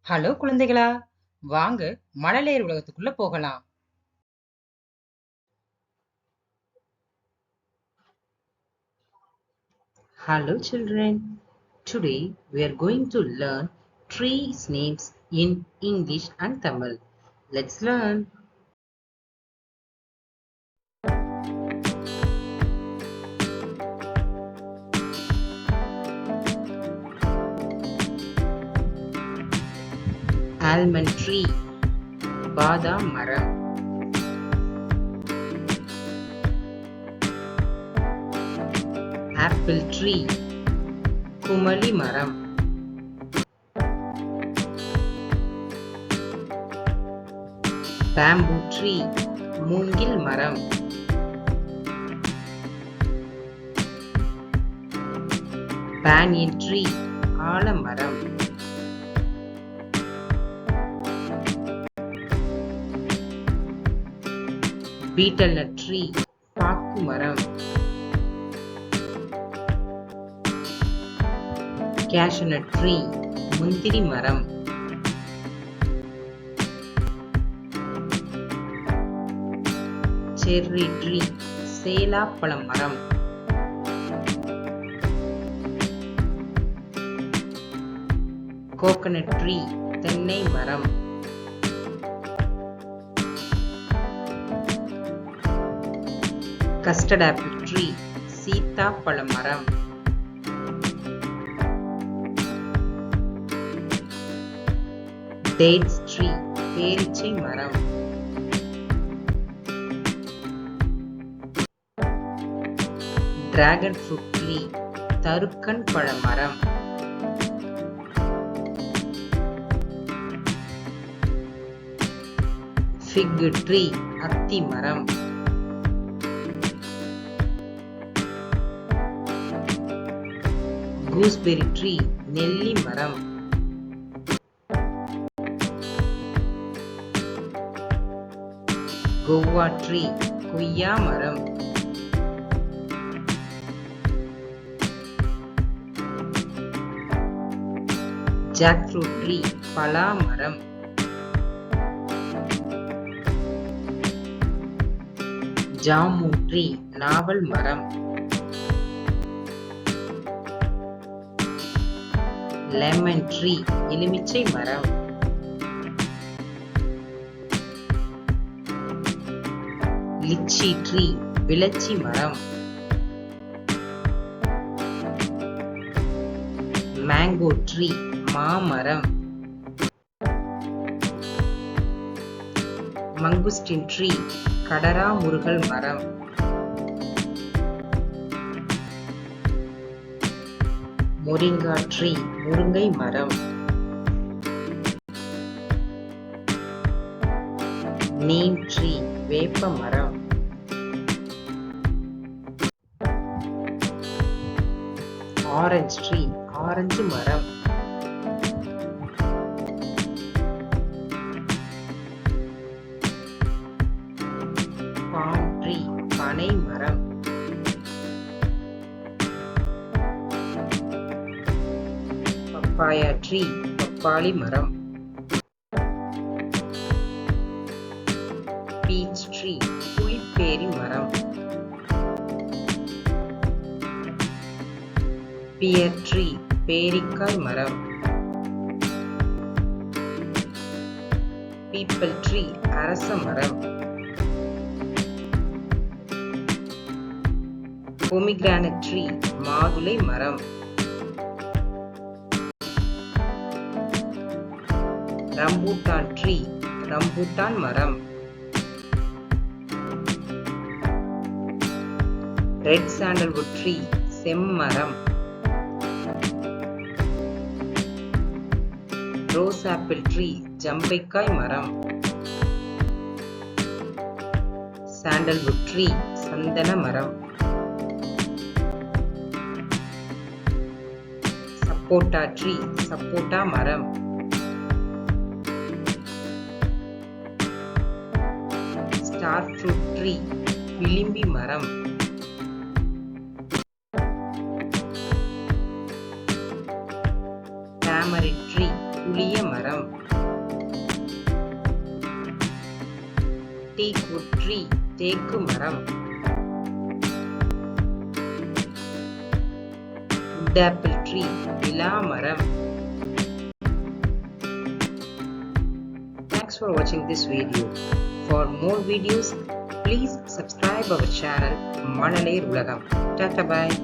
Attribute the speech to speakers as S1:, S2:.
S1: Hello குழந்தைகளா, வாங்க மழலையர் உலகத்துக்குள்ள போகலாம்.
S2: Hello children, today we are going to learn trees names in English and Tamil. Let's learn. Almond tree, பாதாம் மரம். Apple tree, Kumily மரம். Bamboo tree, மூங்கில் மரம். Banyan tree, ஆலமரம். Betel nut tree, பாக்கு மரம். Cashew nut tree, முந்திரி மரம். Cherry tree, சேலாப்பழம் மரம். Coconut tree, தென்னை மரம். Custard apple tree, சீத்தாப்பழ மரம். Dates tree, பேரிச்சை மரம். Dragon fruit tree, தருக்கன் பழ மரம். Fig tree, அத்தி மரம். Gooseberry tree, நெல்லி மரம். Guava tree, கொய்யா மரம். Jackfruit tree, பலா மரம். Jamu tree, நாவல் மரம். Lemon tree, எலுமிச்சை மரம். Lychee tree, விளச்சி மரம். Mango tree, மாமரம். Mangosteen tree, கடரா முருகல் மரம். Moringa tree, முருங்கை மரம். Neem tree, வேப்ப மரம். Orange tree, ஆரஞ்சு மரம். Palm tree, பனை மரம். Papaya tree, பப்பாளி மரம். Peach tree, புளிப்பேரி மரம். Pear tree, பேரிக்காய் மரம். Peepal tree, அரச மரம். Pomegranate tree, மாதுளை மரம். Rambutan tree, ரம்பூட்டான் மரம். Red sandalwood tree, செம்மரம். Rose apple tree, ஜம்பைக்காய் மரம். Sandalwood tree, சந்தன மரம். Sapota tree, சப்போட்டா மரம். Star fruit tree, விளிம்பி மரம். Tamarind tree, புளிய புளிய மரம். teakwood tree, தேக்கு மரம். woodapple tree, விலா மரம். Thanks for watching this video. For more videos, please subscribe our channel Malaler Ulagam. Tata bye.